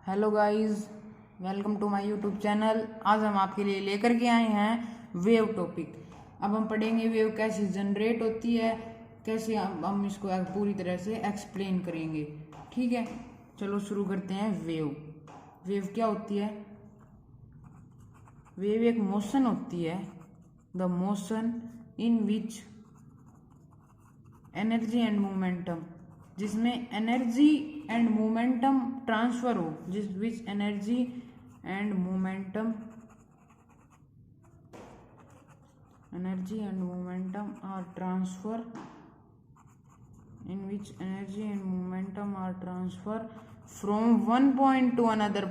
Hello guys, welcome to my YouTube channel. आज हम आपके लिए लेकर के आए हैं वेव टॉपिक। अब हम पढ़ेंगे वेव कैसे जनरेट होती है, कैसे हम इसको पूरी तरह से एक्सप्लेन करेंगे। ठीक है, चलो शुरू करते हैं। वेव क्या होती है? वेव एक मोशन होती है, the motion in which energy and momentum, जिसमें एनर्जी एंड मोमेंटम ट्रांसफर हो, जिस which energy and momentum are transfer from one point to another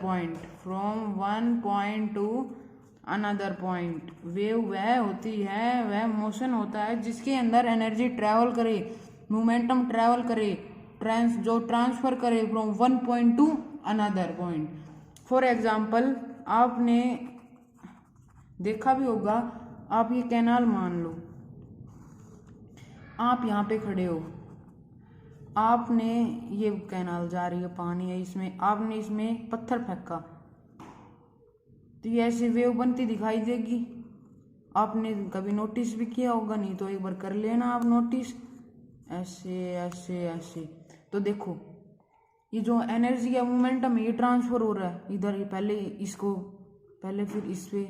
point. Wave वह होती है, वह मोशन होता है जिसके अंदर एनर्जी ट्रैवल करे, मोमेंटम ट्रैवल करे, जो ट्रांसफर करे from one point to another point. For example, आपने देखा भी होगा, आप ये कैनाल मान लो, आप यहाँ पे खड़े हो, आपने ये कैनाल जा रही है, पानी है इसमें, आपने इसमें पत्थर फेंका तो ये ऐसे वेव बनती दिखाई देगी। आपने कभी नोटिस भी किया होगा, नहीं तो एक बार कर लेना आप नोटिस। ऐसे ऐसे ऐसे तो देखो, ये जो एनर्जी है, मोमेंटम है, ये ट्रांसफर हो रहा है इधर। ये पहले फिर इस पे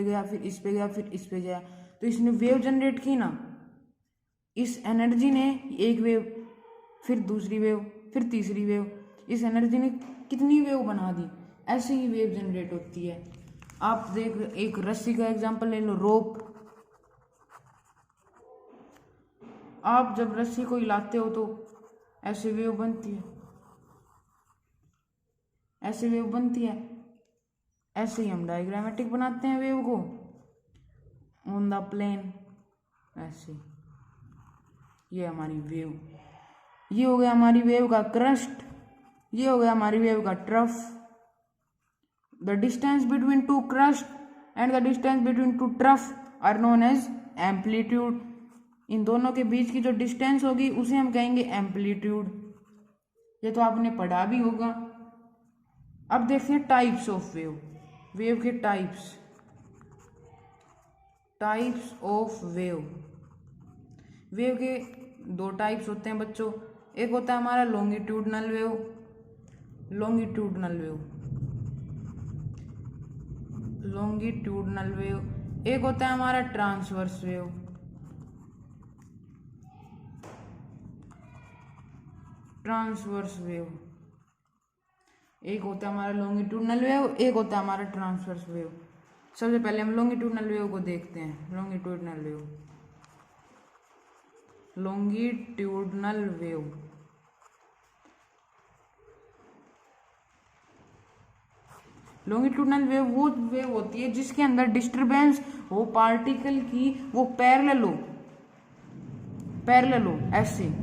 गया, फिर इस पे गया, फिर इस पे गया, तो इसने वेव जनरेट की ना। इस एनर्जी ने एक वेव, फिर दूसरी वेव, फिर तीसरी वेव, इस एनर्जी ने कितनी वेव बना दी। ऐसे ही वेव जनरेट होती है। आप देख, एक रस्सी का एग्जांपल ले लो, रोप। आप जब रस्सी को हिलाते हो तो ऐसे वेव बनती है, ऐसे वेव बनती है। ऐसे ही हम डायग्रामेटिक बनाते हैं वेव को ऑन द प्लेन। ऐसे ये हमारी वेव, ये हो गया हमारी वेव का क्रस्ट, ये हो गया हमारी वेव का trough. The distance between two crest and the distance between two trough are known as amplitude. इन दोनों के बीच की जो डिस्टेंस होगी उसे हम कहेंगे एम्पलीट्यूड। ये तो आपने पढ़ा भी होगा। अब देखते हैं टाइप्स ऑफ वेव। वेव के टाइप्स ऑफ वेव। वेव के दो टाइप्स होते हैं बच्चों। एक होता है हमारा लॉन्गिट्यूडनल वेव, एक होता है हमारा ट्रांसवर्स वेव। एक होता है हमारा लॉन्गिट्यूडनल वेव, एक होता है हमारा ट्रांसवर्स वेव। सबसे पहले हम लॉन्गिट्यूडनल वेव को देखते हैं। लॉन्गिट्यूडनल वेव वो वेव होती है जिसके अंदर डिस्टरबेंस हो, पार्टिकल की वो पैरेलल हो ऐसे।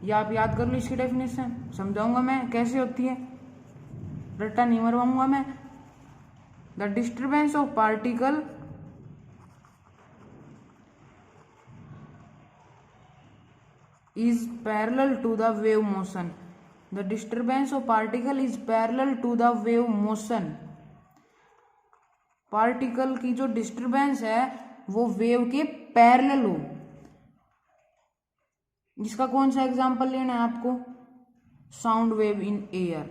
या आप याद कर लो इसकी डेफिनेशन, समझाऊंगा मैं कैसे होती है, रट्टा नहीं मरवाऊंगा मैं। The disturbance of particle is parallel to the wave motion. The disturbance of particle is parallel to the wave motion. Particle की जो डिस्टरबेंस है वो वेव के पैरेलल हो। इसका कौन सा एग्जांपल लेना है आपको? Sound wave in air.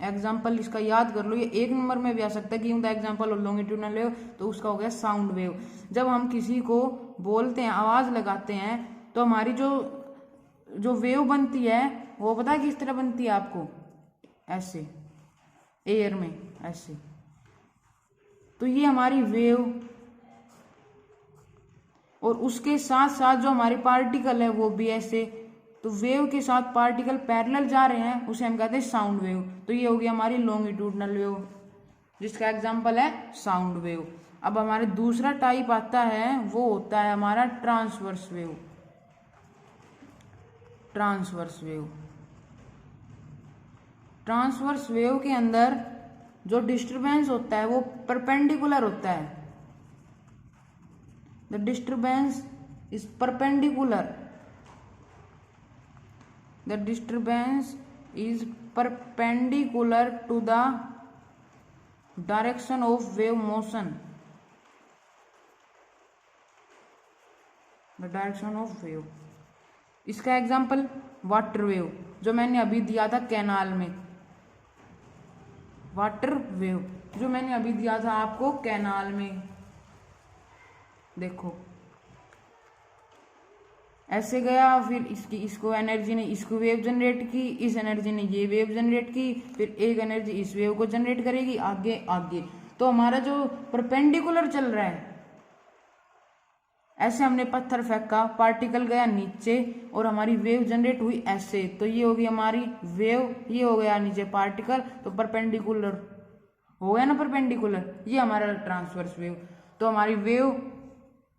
Example इसका याद कर लो, ये एक नंबर में भी आ सकता है कि the example of longitudinal wave, तो उसका हो गया साउंड वेव। जब हम किसी को बोलते हैं, आवाज लगाते हैं, तो हमारी जो वेव बनती है वो पता है किस तरह बनती है आपको? ऐसे, एयर में ऐसे। तो ये हमारी वेव, और उसके साथ साथ जो हमारे पार्टिकल है वो भी ऐसे। तो वेव के साथ पार्टिकल पैरेलल जा रहे हैं, उसे हम कहते हैं साउंड वेव। तो ये हो गई हमारी लॉन्गिट्यूडनल वेव, जिसका एग्जांपल है साउंड वेव। अब हमारे दूसरा टाइप आता है, वो होता है हमारा ट्रांसवर्स वेव। ट्रांसवर्स वेव के अंदर जो डिस्टरबेंस होता है वो परपेंडिकुलर होता है। The disturbance is perpendicular. Perpendicular to the direction of wave motion, the direction of wave. इसका एग्जाम्पल वाटर वेव जो मैंने अभी दिया था कैनाल में, वाटर वेव जो मैंने अभी दिया था आपको कैनाल में। देखो ऐसे गया, फिर इसको एनर्जी ने इसको वेव जनरेट की, इस एनर्जी ने ये वेव जनरेट की, फिर एक एनर्जी इस वेव को जनरेट करेगी आगे आगे। तो हमारा जो परपेंडिकुलर चल रहा है, ऐसे हमने पत्थर फेंका, पार्टिकल गया नीचे और हमारी वेव जनरेट हुई ऐसे, तो ये होगी हमारी वेव, ये हो गया नीचे पार्टिकल, तो परपेंडिकुलर हो गया ना परपेंडिकुलर, ये हमारा ट्रांसवर्स वेव। तो हमारी wave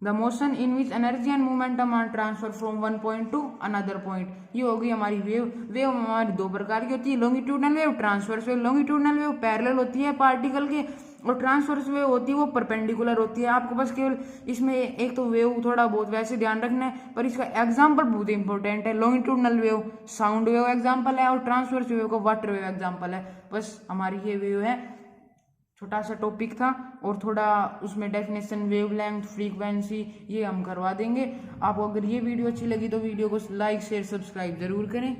the motion in which energy and momentum are transfer from one point to another point, ये होगी हमारी वेव। वेव हमारी दो प्रकार की होती है, longitudinal wave, transverse wave. Longitudinal wave parallel होती है पार्टिकल के, और ट्रांसवर्स वेव होती है वो परपेंडिकुलर होती है। आपको बस केवल इसमें एक तो वेव थोड़ा बहुत वैसे ध्यान रखना है, पर इसका एग्जाम्पल बहुत इंपॉर्टेंट है। Longitudinal wave sound wave example है, और ट्रांसवर्स वेव को वाटर वेव एग्जाम्पल है। बस हमारी ये वेव है, छोटा सा टॉपिक था, और थोड़ा उसमें डेफिनेशन, वेवलेंथ, फ्रीक्वेंसी ये हम करवा देंगे। आपको अगर ये वीडियो अच्छी लगी तो वीडियो को लाइक शेयर सब्सक्राइब जरूर करें।